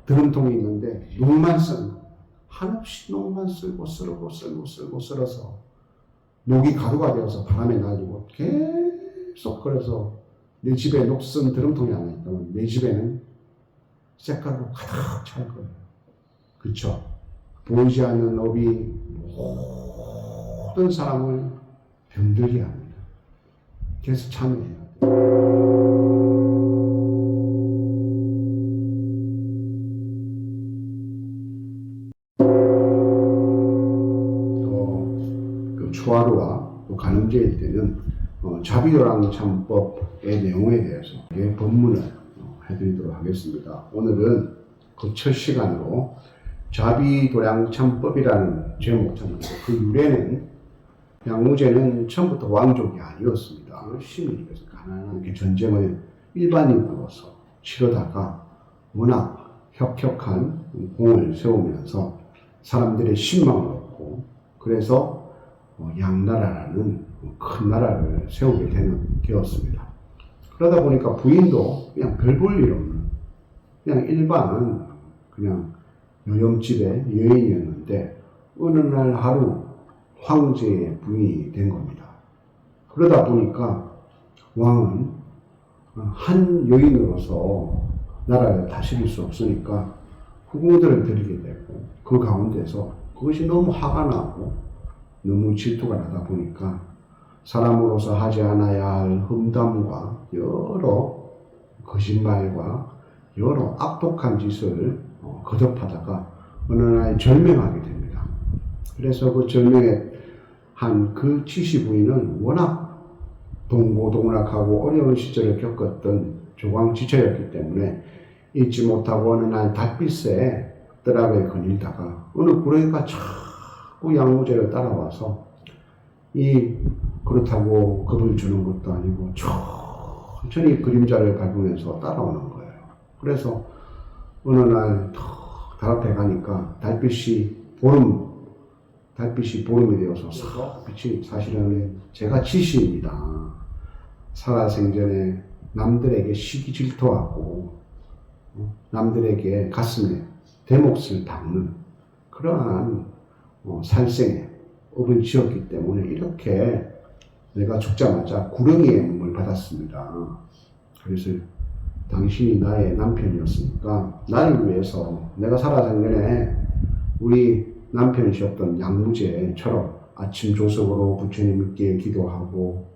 드럼통이 있는데 녹만 쓰는 거. 한없이 녹만 쓸고 쓸어서 녹이 가루가 되어서 바람에 날리고 계속. 그래서 내 집에 녹슨 드럼통이 하나 있다면 내 집에는 색깔로 가득 찰 거예요. 그쵸? 보이지 않는 업이 모든 사람을 병들게 합니다. 그래서 참여해야 돼요. 초하루와 간음죄일 때는 자비도랑 참법의 내용에 대해서 법문을 해드리도록 하겠습니다. 오늘은 그 첫 시간으로 자비도량참법이라는 제목 잡는데, 그 유래는 양무제는 처음부터 왕족이 아니었습니다. 열심히 그래서 가난하게 전쟁을 일반인으로서 치르다가 워낙 혁혁한 공을 세우면서 사람들의 신망을 얻고, 그래서 양나라라는 큰 나라를 세우게 되었습니다. 그러다 보니까 부인도 그냥 별 볼 일 없는 그냥 일반 그냥 요염집의 여인이었는데 어느 날 하루 황제의 부인이 된 겁니다. 그러다 보니까 왕은 한 여인으로서 나라를 다스릴 수 없으니까 후궁들을 데리게 되고, 그 가운데서 그것이 너무 화가 나고 너무 질투가 나다 보니까 사람으로서 하지 않아야 할 험담과 여러 거짓말과 여러 악독한 짓을 거듭하다가 어느 날 절명하게 됩니다. 그래서 그 절명에 한 그 치시 부인은 워낙 동고동락하고 어려운 시절을 겪었던 조광지처였기 때문에 잊지 못하고 어느 날 달빛에 뜰압에 거닐다가 어느 구렁이가 자꾸 양무제를 따라와서 그렇다고 겁을 주는 것도 아니고 천천히 그림자를 밟으면서 따라오는 거예요. 그래서 어느 날 달 앞에 가니까 달빛이 보름이 되어서 싹 빛이, 사실은 제가 치시입니다. 살아생전에 남들에게 시기 질투하고 남들에게 가슴에 대몫을 박는 그러한 살생에 업을 지었기 때문에 이렇게 내가 죽자마자 구렁이의 몸을 받았습니다. 그래서 당신이 나의 남편이었으니까 나를 위해서 내가 살아생전에 우리 남편이셨던 양무제처럼 아침 조석으로 부처님께 기도하고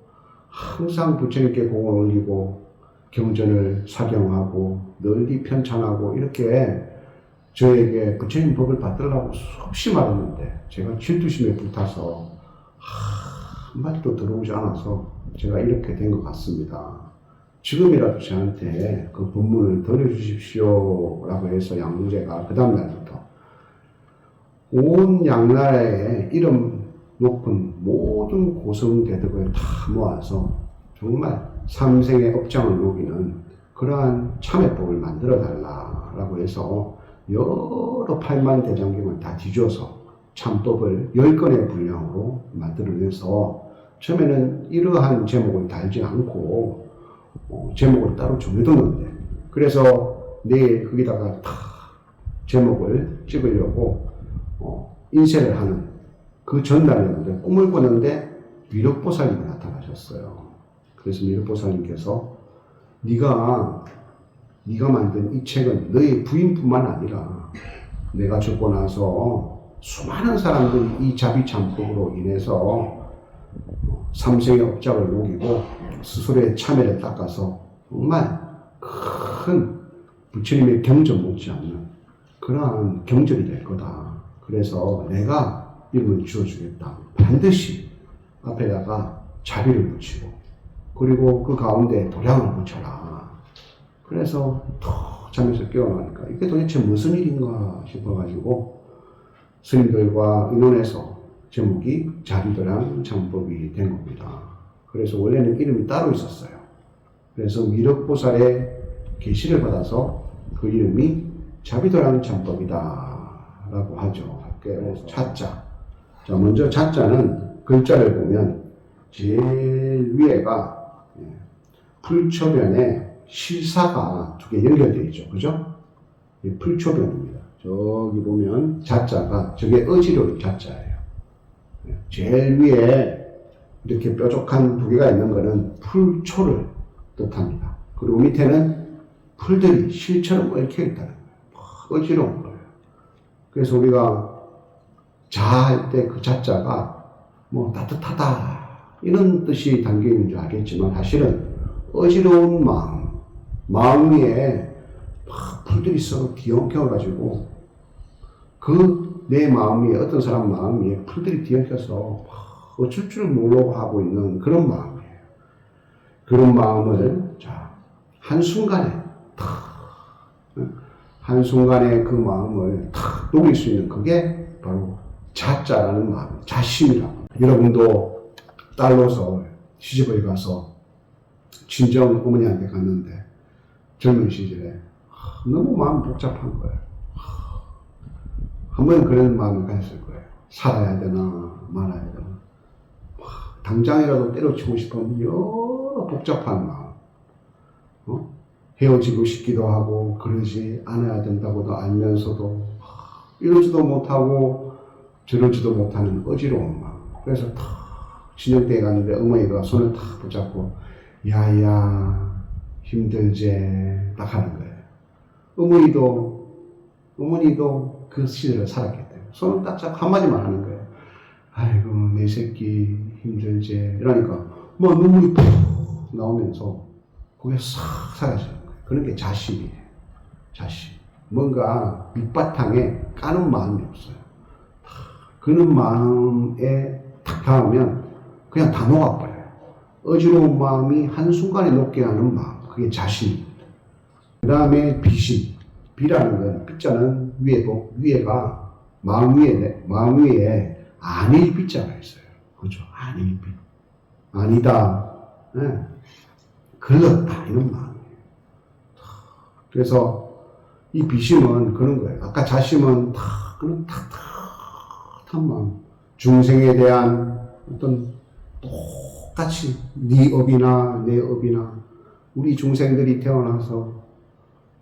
항상 부처님께 공을 올리고 경전을 사경하고 널리 편찬하고 이렇게 저에게 부처님 법을 받으려고 수없이 말했는데 제가 질투심에 불타서 한마디도 들어오지 않아서 제가 이렇게 된 것 같습니다. 지금이라도 저한테 그 법문을 들려주십시오 라고 해서 양무제가 그 다음날부터 온 양나라에 이름 높은 모든 고성대덕을 다 모아서 정말 삼생의 업장을 녹이는 그러한 참회법을 만들어 달라라고 해서 여러 8만 대장경을 다 뒤져서 참법을 10건의 분량으로 만들어내서 처음에는 이러한 제목을 달지 않고 제목을 따로 정해뒀는데, 그래서 내일 거기다가 다 제목을 찍으려고 인쇄를 하는 그 전날이었는데 꿈을 꿨는데 미륵보살님이 나타나셨어요. 그래서 미륵보살님께서 네가 만든 이 책은 너의 부인뿐만 아니라 내가 죽고 나서 수많은 사람들이 이 자비참법으로 인해서 삼생의 업장을 녹이고 스스로의 참회를 닦아서 정말 큰 부처님의 경전 못지않는 그러한 경전이 될 거다. 그래서 내가 이름을 지어주겠다. 반드시 앞에다가 자비를 붙이고 그리고 그 가운데 도량을 붙여라. 그래서 턱 잠에서 깨어나니까 이게 도대체 무슨 일인가 싶어가지고 스님들과 의논해서 제목이 자비도량 참법이 된 겁니다. 그래서 원래는 이름이 따로 있었어요. 그래서 미륵보살의 계시를 받아서 그 이름이 자비도량 참법이다 라고 하죠. 그래서 자자. 자, 먼저 자자는 글자를 보면 제일 위에가 풀초면에 실사가 두 개 연결되어 있죠. 그죠? 이 풀초변입니다. 저기 보면 자자가 저게 어지러운 자자예요. 제일 위에 이렇게 뾰족한 두 개가 있는 거는 풀초를 뜻합니다. 그리고 밑에는 풀들이 실처럼 얽혀 있다는 거예요. 어지러운 거예요. 그래서 우리가 자할 때 그 자자가 뭐 따뜻하다 이런 뜻이 담겨 있는 줄 알겠지만 사실은 어지러운 마음 위에 막 풀들이 서로 뒤엉켜가지고 그 내 마음 위에 어떤 사람 마음 위에 풀들이 뒤엉켜서 어쩔 줄 모르고 하고 있는 그런 마음이에요. 그런 마음을 한순간에 한순간에 그 마음을 탁 녹일 수 있는 그게 바로 자자라는 마음, 자심이라고. 여러분도 딸로서 시집을 가서 친정 어머니한테 갔는데 젊은 시절에 너무 마음이 복잡한 거예요. 한 번은 그런 마음을 가졌을 거예요. 살아야 되나 말아야 되나. 당장이라도 때려치고 싶은 여러 복잡한 마음. 헤어지고 싶기도 하고 그러지 않아야 된다고도 알면서도 이러지도 못하고 저러지도 못하는 어지러운 마음. 그래서 탁 친정댁에 갔는데 어머니가 손을 탁 붙잡고 야야 힘들제 딱 하는 거예요. 어머니도 그 시절을 살았기 때문에 손을 딱 한마디만 하는 거예요. 아이고 내 새끼 힘들제 이러니까 뭐 눈물이 푹 나오면서 그게 싹 사라지는 거예요. 그런 게 자심이에요. 자심. 뭔가 밑바탕에 까는 마음이 없어요. 그런 마음에 탁 닿으면 그냥 다 녹아버려요. 어지러운 마음이 한순간에 녹게 하는 마음. 그게 자심입니다. 그 다음에 비심. 비라는 건, 비자는 위에가 마음 위에 아닐 비자가 있어요. 그렇죠? 아닐 비. 아니다. 네. 글렀다. 이런 마음이에요. 그래서 이 비심은 그런 거예요. 아까 자심은 그런 탁탁한 마음. 중생에 대한 어떤 똑같이 네 업이나 내 업이나 우리 중생들이 태어나서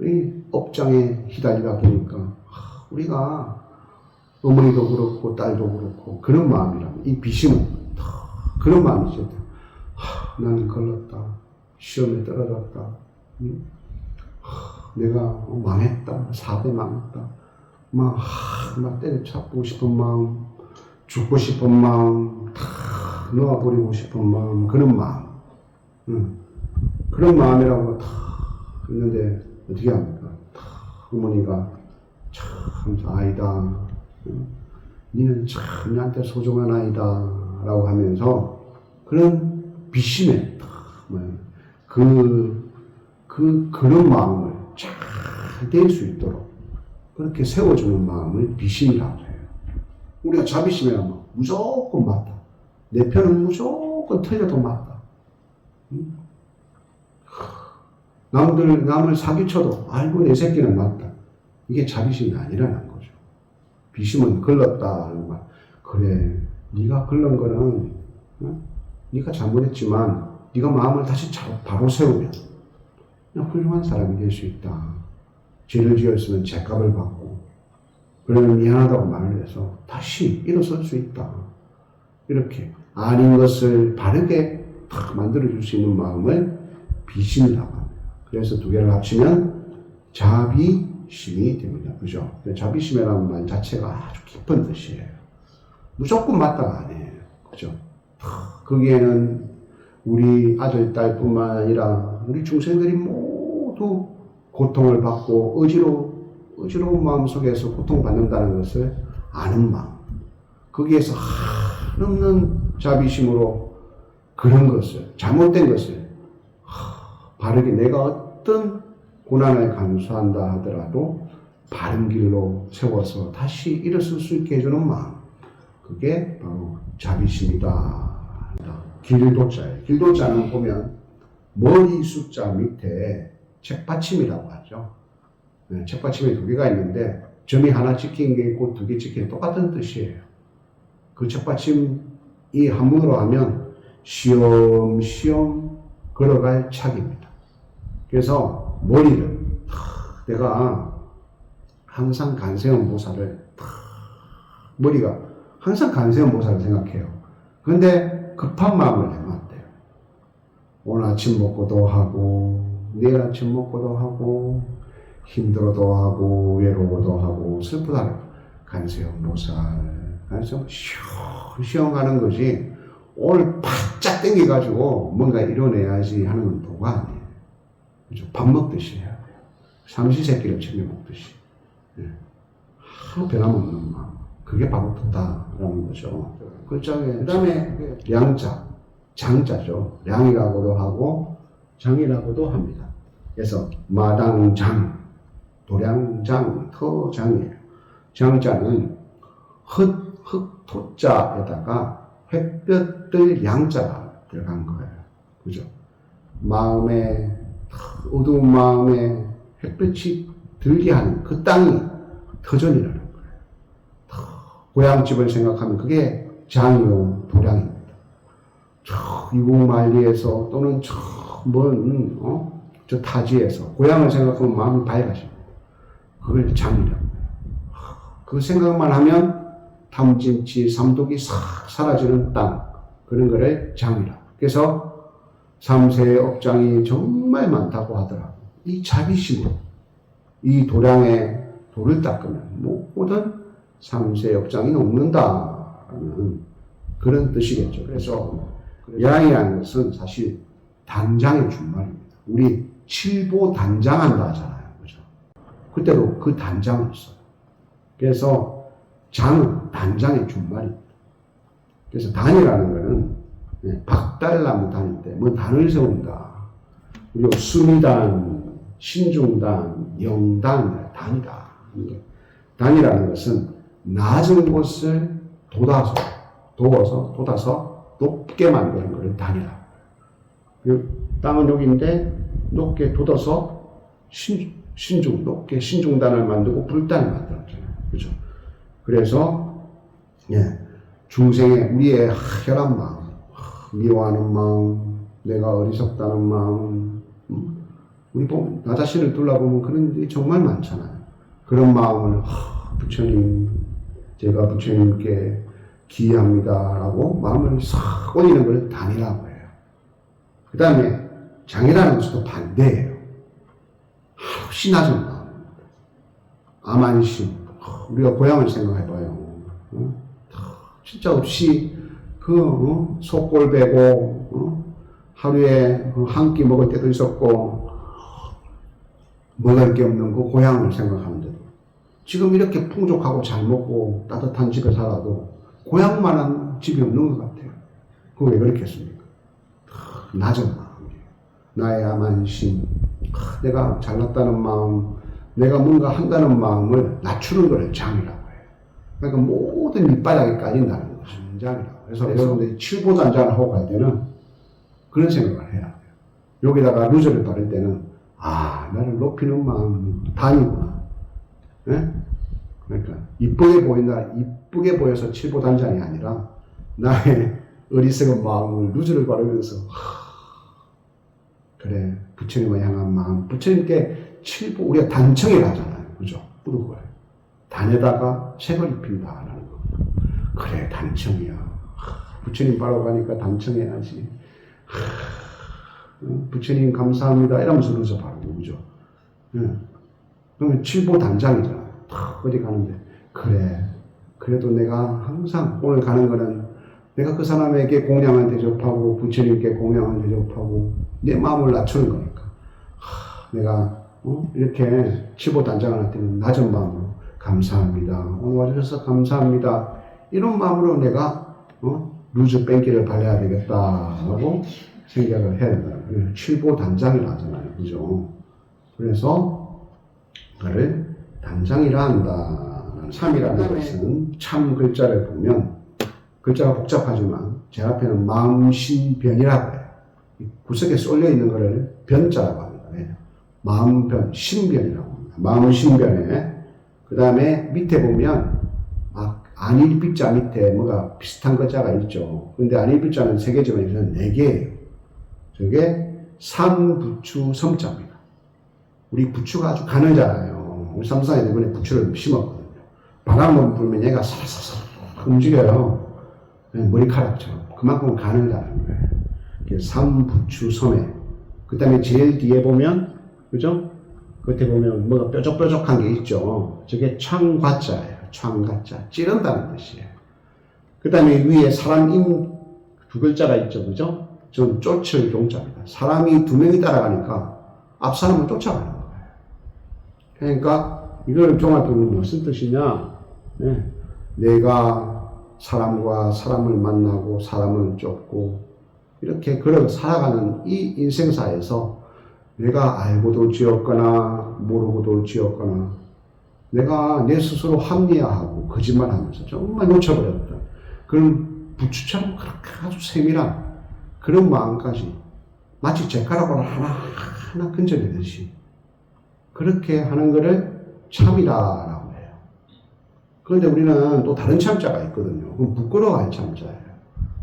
이 업장에 휘달리다 보니까 우리가 어머니도 그렇고 딸도 그렇고 그런 마음이라면 이 비심은 그런 마음이죠. 나는 걸렸다. 시험에 떨어졌다. 내가 망했다. 사업에 망했다. 막 때려잡고 싶은 마음, 죽고 싶은 마음, 다 놓아버리고 싶은 마음, 그런 마음. 그런 마음이라고 다 있는데 어떻게 합니까? 어머니가 참 아이다. 니는 참 나한테 소중한 아이다. 라고 하면서 그런 비심에 그런 마음을 잘 될 수 있도록 그렇게 세워주는 마음을 비심이라고 해요. 우리가 자비심이라면 무조건 맞다. 내 편은 무조건 틀려도 맞다. 남을 사기쳐도 알고 내 새끼는 맞다. 이게 자비심이 아니라는 거죠. 비심은 걸렀다 하는 말. 그래, 네가 걸른 거는 네가 잘못했지만 네가 마음을 다시 바로 세우면 그냥 훌륭한 사람이 될 수 있다. 죄를 지었으면 죄값을 받고 그러면 미안하다고 말을 해서 다시 일어설 수 있다. 이렇게 아닌 것을 바르게 탁 만들어줄 수 있는 마음을 비심이라고 합니다. 그래서 두 개를 합치면 자비심이 됩니다. 그죠? 자비심이라는 말 자체가 아주 깊은 뜻이에요. 무조건 맞다가 아니에요. 그죠? 거기에는 우리 아들, 딸뿐만 아니라 우리 중생들이 모두 고통을 받고 어지러운 마음 속에서 고통받는다는 것을 아는 마음. 거기에서 한없는 자비심으로 그런 것을, 잘못된 것을 바르게 내가 어떤 고난을 감수한다 하더라도 바른 길로 세워서 다시 일어설 수 있게 해주는 마음. 그게 바로 자비심이다. 길도자예요. 길도자는 보면 머리 숫자 밑에 책받침이라고 하죠. 네, 책받침이 두 개가 있는데 점이 하나 찍힌 게 있고 두 개 찍힌 게 똑같은 뜻이에요. 그 책받침이 한문으로 하면 시험시험 걸어갈 착입니다. 그래서 머리를 내가 항상 간세음 보살을 머리가 항상 간세음 보살을 생각해요. 그런데 급한 마음을 내면 안 돼요. 오늘 아침 먹고도 하고 내일 아침 먹고도 하고 힘들어도 하고 외로워도 하고 슬프다. 간세음 보살 간세음 시원시원 가는 거지 오늘 바짝 땡겨가지고 뭔가 이뤄내야지 하는 건 도가 아니에요. 그죠? 밥 먹듯이 해야 돼요. 삼시세끼를 챙겨 먹듯이. 예. 변함없는 마음. 그게 바로 도다라는 거죠. 그 다음에 량자, 장자죠. 량이라고도 하고 장이라고도 합니다. 그래서 마당장, 도량장, 터장이에요. 장자는 흑토자에다가 햇볕들 양자가 들어간 거예요. 그죠? 마음에, 어두운 마음에 햇볕이 들게 하는 그 땅이 터전이라는 거예요. 고향집을 생각하면 그게 장이요, 도량입니다. 저 이국만리에서 또는 저 타지에서 고향을 생각하면 마음이 밝아집니다. 그걸 장이라고 해요. 그 생각만 하면 탐진치, 삼독이 싹 사라지는 땅, 그런 거를 장이라고. 그래서 삼세의 업장이 정말 많다고 하더라고요. 이 자비심으로 이 도량에 돌을 닦으면 모든 삼세의 업장이 녹는다라는 그런 뜻이겠죠. 그래서 양이라는 것은 사실 단장의 준말입니다. 우리 칠보 단장한다 하잖아요. 그죠? 그때도 그 단장을 써요. 그래서 장은 단장의 준말입니다. 그래서 단이라는 거는 박달나무 단일 때 뭐 단을 세운다. 그리고 수미단, 신중단, 영단, 단이다. 단이라는 것은 낮은 곳을 돋아서 높게 만드는 것을 단이라고. 땅은 여기인데 높게 돋아서 높게 신중단을 만들고 불단을 만들었잖아요. 그죠? 그래서, 중생의 우리의 혈한 마음, 미워하는 마음, 내가 어리석다는 마음, 우리 보면, 나 자신을 둘러보면 그런 일이 정말 많잖아요. 그런 마음을, 부처님, 제가 부처님께 기이합니다라고 마음을 싹 올리는 걸 단이라고 해요. 그 다음에 장이라는 것도 반대예요. 한없이 낮은 마음. 암안심. 우리가 고향을 생각해봐요. 진짜 없이 속골 베고 하루에 한 끼 먹을 때도 있었고 먹을 게 없는 그 고향을 생각하는데도 지금 이렇게 풍족하고 잘 먹고 따뜻한 집에 살아도 고향만한 집이 없는 것 같아요. 그거 왜 그렇겠습니까? 낮은 마음이에요. 나의 암안심, 내가 잘났다는 마음, 내가 뭔가 한다는 마음을 낮추는 것을 장이라고 해요. 그러니까 모든 밑바닥에 깔린다는 것이 장이라고. 그래서 여러분들이 칠보단장을 하고 갈 때는 그런 생각을 해야 돼요. 여기다가 루저를 바를 때는 나를 높이는 마음 단이구나. 네? 그러니까 이쁘게 보인다, 이쁘게 보여서 칠보단장이 아니라 나의 어리석은 마음을 루저를 바르면서 그래 부처님을 향한 마음, 부처님께 칠보 우리가 단청에 가잖아요, 그죠? 뿌르고요. 단에다가 색을 입힌다라는 거. 그래 단청이야. 부처님 바라고 가니까 단청해야지. 부처님 감사합니다 이러면서 루저 바르고, 그죠? 그러면 칠보 단장이잖아. 어디 가는데 그래 그래도 내가 항상 오늘 가는 거는 내가 그 사람에게 공양을 대접하고 부처님께 공양을 대접하고 내 마음을 낮추는 거니까 내가 이렇게 칠보 단장을 할 때는 낮은 마음으로 감사합니다. 오늘 와주셔서 감사합니다. 이런 마음으로 내가 루즈 뺑기를 발려야 되겠다라고 생각을 해야 된다. 칠보 단장이라 하잖아요. 그죠? 그래서 그를 단장이라 한다. 참이라는 것은 참 글자를 보면 글자가 복잡하지만 제 앞에는 마음신변이라고 해요. 구석에 쏠려 있는 것을 변자라고 합니다. 마음변, 신변이라고 합니다. 마음신변에 그 다음에 밑에 보면 안일비자 밑에 뭐가 비슷한 글자가 있죠. 근데 안일비자는 3개지만 여기서는 4개예요. 저게 산부추 섬자입니다. 우리 부추가 아주 가늘잖아요. 우리 삼사에 이번에 부추를 심었거든요. 바람만 불면 얘가 살살살 움직여요. 머리카락처럼. 그만큼 가늘다는 거예요. 삼부추섬에. 그 다음에 제일 뒤에 보면, 그죠? 끝에 보면 뭐가 뾰족뾰족한 게 있죠. 저게 창과자예요. 창과자. 찌른다는 뜻이에요. 그 다음에 위에 사람 임 두 글자가 있죠. 그죠? 전 쫓을 종자입니다. 사람이 두 명이 따라가니까 앞 사람을 쫓아가는 거예요. 그러니까 이걸 종합해보면 무슨 뜻이냐? 네. 내가 사람과 사람을 만나고 사람을 쫓고 이렇게 걸어 살아가는 이 인생사에서 내가 알고도 지었거나 모르고도 지었거나 내가 내 스스로 합리화하고 거짓말하면서 정말 놓쳐버렸던 그런 부추처럼 그렇게 아주 세밀한 그런 마음까지 마치 젓가락으로 하나하나 건져내듯이 그렇게 하는 것을 참이라라고 해요. 그런데 우리는 또 다른 참자가 있거든요. 그건 부끄러워할 참자예요.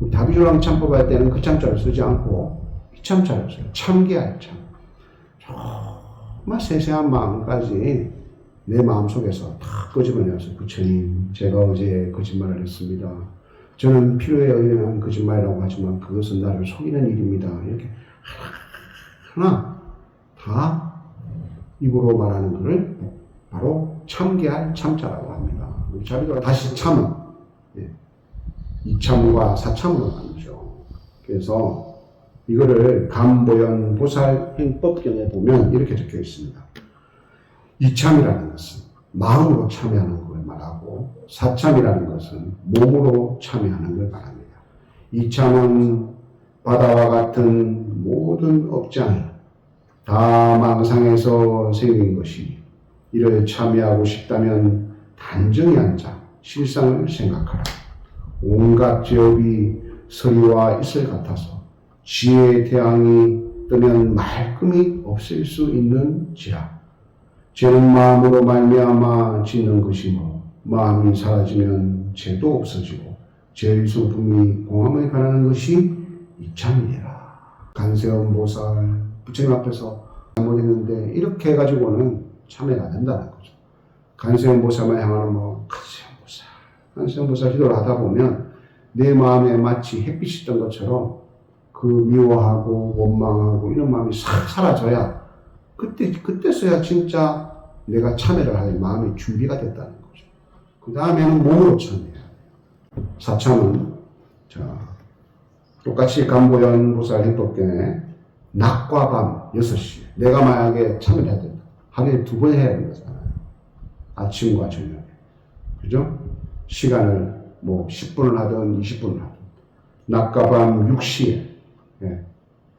우리 다비조랑 참법 할 때는 그 참자를 쓰지 않고 이 참자를 써요. 참기할 참. 정말 세세한 마음까지 내 마음속에서 다 끄집어내서 부처님 제가 어제 거짓말을 했습니다. 저는 필요에 의한 거짓말이라고 하지만 그것은 나를 속이는 일입니다. 이렇게 하나 다 입으로 말하는 것을 바로 참기할 참자라고 합니다. 우리 자비도가 다시 참은 이참과 사참으로 나누죠. 그래서 이거를 감보현 보살 행법경에 보면 이렇게 적혀 있습니다. 이참이라는 것은 마음으로 참여하는 걸 말하고 사참이라는 것은 몸으로 참여하는 걸 말합니다. 이참은 바다와 같은 모든 업장이 다 망상에서 생긴 것이 이를 참여하고 싶다면 단정히 앉아 실상을 생각하라. 온갖 죄업이 서리와 이슬 같아서 지혜의 태양이 뜨면 말끔히 없앨 수 있는지라. 죄는 마음으로 말미암아 짓는 것이므로 마음이 사라지면 죄도 없어지고 죄의 성품이 공함에 가라는 것이 이참이라. 간세음 보살 부처님 앞에서 잘못했는데 이렇게 해가지고는 참회가 안 된다는 거죠. 간세음 보살만 향하는 간세음 보살 기도를 하다 보면 내 마음에 마치 햇빛이 있던 것처럼 그 미워하고 원망하고 이런 마음이 싹 사라져야 그때서야 진짜 내가 참회를 할 마음의 준비가 됐다는 거죠. 그 다음에는 몸으로 참회해야 돼요. 사참은 똑같이 감보현 보살 해법경에 낮과 밤 6시 내가 만약에 참회를 해야 된다. 하루에 2번 해야 되는 거잖아요. 아침과 저녁에. 그죠? 시간을 뭐 10분을 하든 20분을 하든 낮과 밤 6시에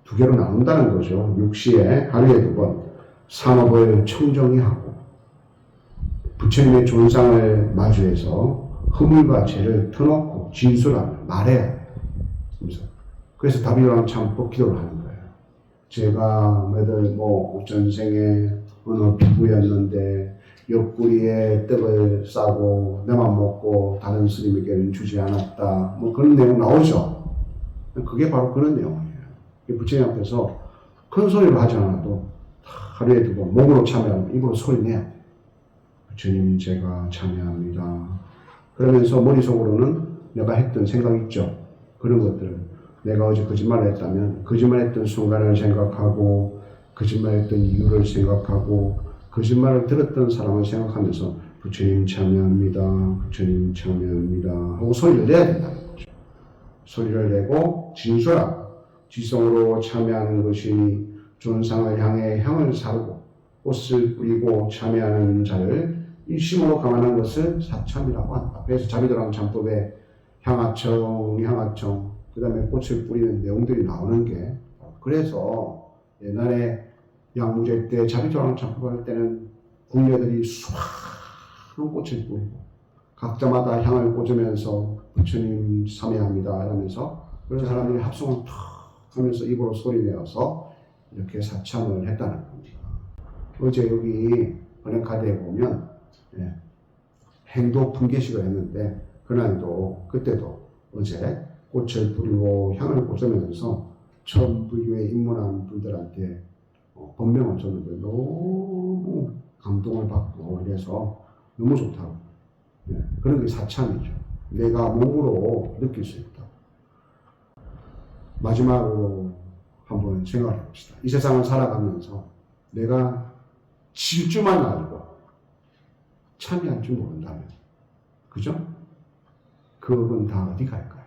2개로 나눈다는 거죠. 6시에 하루에 2번 산업을 청정히 하고 부처님의 존상을 마주해서 허물과 죄를 터놓고 진술하며 말해야 해요. 그래서 다비조랑 참법 기도를 하는 거예요. 제가 전생에 어느 비구였는데 옆구리에 떡을 싸고 내만 먹고 다른 스님에게는 주지 않았다. 뭐 그런 내용 나오죠. 그게 바로 그런 내용이에요. 부처님 앞에서 큰 소리로 하지 않아도 하루에 2번 몸으로 참여하고 입으로 소리 내야 돼요. 부처님 제가 참여합니다. 그러면서 머릿속으로는 내가 했던 생각 있죠. 그런 것들을 내가 어제 거짓말을 했다면 거짓말했던 순간을 생각하고 거짓말했던 이유를 생각하고 거짓말을 들었던 사람을 생각하면서 부처님 참여합니다. 부처님 참여합니다. 하고 소리를 내야 된다는 거죠. 소리를 내고 진솔하고 지성으로 참여하는 것이 존상을 향해 향을 사르고 꽃을 뿌리고 참여하는 자를 일심으로 감안한 것을 사참이라고 한다. 그래서 자비도랑 참법에 향하청, 그 다음에 꽃을 뿌리는 내용들이 나오는 게 그래서 옛날에 양무제 때 자비도랑 참법할 때는 궁녀들이 수많은 꽃을 뿌리고 각자마다 향을 꽂으면서 부처님 참여합니다 이러면서 그런 사람들이 합성을 탁 하면서 입으로 소리내어서 이렇게 사참을 했다는 겁니다. 어제 여기 번역카드에 보면 행도 분계식을 했는데 그날도 그때도 어제 꽃을 뿌리고 향을 꽂으면서 처음 불교에 입문한 분들한테 법명을 줬는데 너무 감동을 받고 이래서 너무 좋다고. 그런 게 사참이죠. 내가 몸으로 느낄 수 있다. 마지막으로 한번 생각해 봅시다. 이 세상을 살아가면서 내가 질 줄만 알고 참여할 줄 모른다면, 그죠? 그 업은 다 어디 갈까요?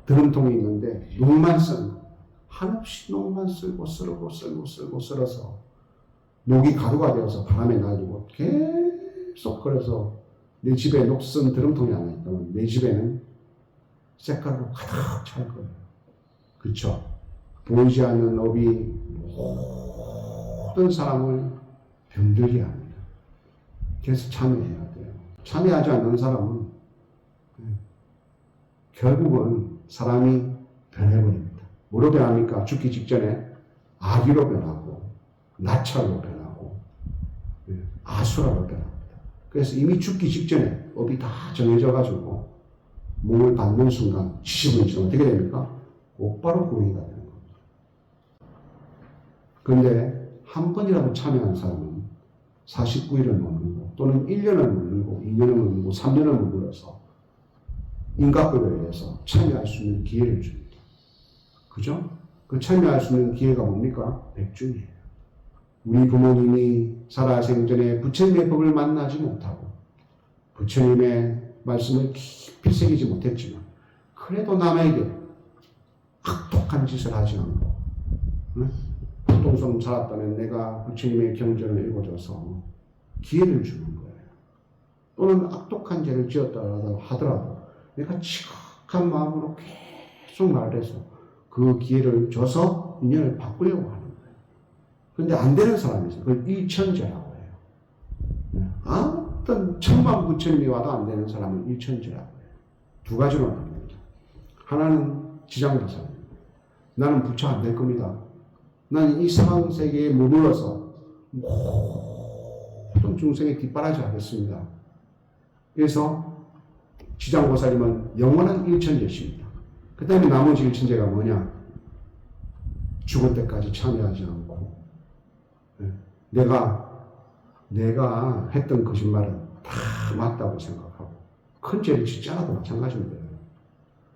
드럼통이 있는데 녹만 쓴 거, 한없이 녹만 쓸고 쓸어서 녹이 가루가 되어서 바람에 날리고 계속. 그래서 내 집에 녹슨 드럼통이 하나 있다면 내 집에는 색깔로 가득 찰 거예요. 그렇죠? 보이지 않는 업이 모든 사람을 병들게 합니다. 그래서 참여해야 돼요. 참여하지 않는 사람은 결국은 사람이 변해버립니다. 뭐로 변합니까? 죽기 직전에 아기로 변하고 나찰로 변하고 아수라로 변합니다. 그래서 이미 죽기 직전에 업이 다 정해져가지고 몸을 받는 순간 70분 지나면 어떻게 됩니까? 곧바로 구원이가 되는 겁니다. 그런데 한 번이라도 참여한 사람은 49일을 머물고 또는 1년을 머물고 2년을 머물고 3년을 머물러서 인과법에 의해서 참여할 수 있는 기회를 줍니다. 그죠? 그 참여할 수 있는 기회가 뭡니까? 백중이에요. 우리 부모님이 살아생전에 부처님의 법을 만나지 못하고 부처님의 말씀을 깊이 새기지 못했지만 그래도 남에게 악독한 짓을 하지 않고 보통성 살았다면 내가 부처님의 경전을 읽어줘서 기회를 주는 거예요. 또는 악독한 죄를 지었다 하더라도 내가 지극한 마음으로 계속 말을 해서 그 기회를 줘서 인연을 바꾸려고 하는 거예요. 그런데 안 되는 사람이 있어요. 그걸 일천죄라고 해요. 어떤 천만 부처님이 와도 안 되는 사람은 일천죄라고 해요. 두 가지로 나뉩니다. 하나는 지장보살입니다. 나는 부처 안 될 겁니다. 나는 이 세상 세계에 머물러서 모든 중생의 뒷바라지 하겠습니다. 그래서 지장보살님은 영원한 일천죄십니다. 그 다음에 나머지 일천죄가 뭐냐? 죽을 때까지 참여하지 않고 내가 했던 거짓말은 다 맞다고 생각하고 큰 죄를 짓지 않아도 마찬가지입니다.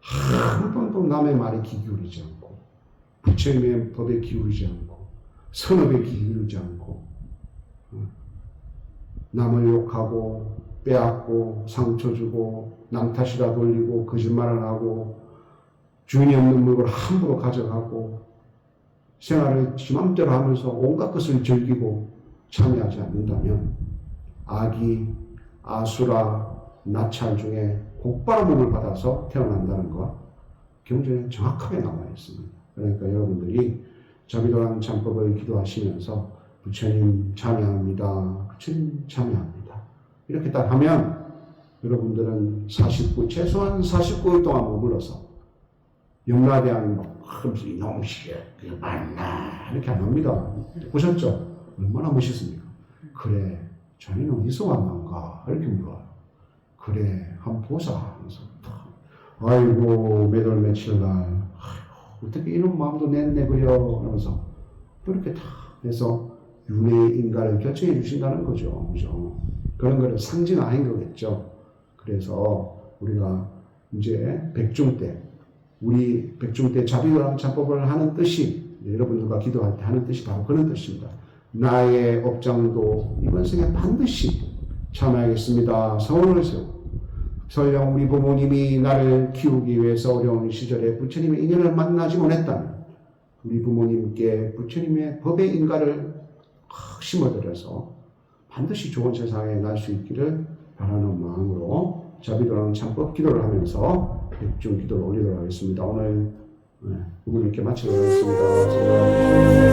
한 번도 남의 말에 귀 기울이지 않고 부처님의 법에 기울이지 않고 선업에 기울이지 않고 남을 욕하고 빼앗고 상처 주고 남 탓이라 돌리고 거짓말을 하고 주인이 없는 물건을 함부로 가져가고 생활을 지 맘대로 하면서 온갖 것을 즐기고 참여하지 않는다면 아기, 아수라, 나찰 중에 곧바로 몸을 받아서 태어난다는 것 경전에 정확하게 나와 있습니다. 그러니까 여러분들이 자비도란 참법을 기도하시면서 부처님 참여합니다. 부처님 참여합니다. 이렇게 딱 하면 여러분들은 최소한 49일 동안 머물러서 영라대왕이 막 하면서 이놈 시계 그게 맞나 이렇게 안 합니다. 보셨죠? 얼마나 멋있습니까? 그래 자네는 어디서 왔는가 이렇게 물어요. 그래 한번 보자 하면서 아이고 몇월 며칠날 어떻게 이런 마음도 냈네 그려 하면서 그렇게 다 해서 윤회의 인가를 결정해 주신다는 거죠. 그죠? 그런 거를 상징화한 거겠죠. 그래서 우리가 이제 백중 때 우리 백중 때 자비도란 참법을 하는 뜻이 여러분들과 기도할 때 하는 뜻이 바로 그런 뜻입니다. 나의 업장도 이번 생에 반드시 참여하겠습니다. 서원을 세우고 설령 우리 부모님이 나를 키우기 위해서 어려운 시절에 부처님의 인연을 만나지 못했다면 우리 부모님께 부처님의 법의 인가를 심어드려서 반드시 좋은 세상에 날 수 있기를 바라는 마음으로 자비도란 참법 기도를 하면서 백중 기도를 올리도록 하겠습니다. 오늘 부모님께 마치도록 하겠습니다.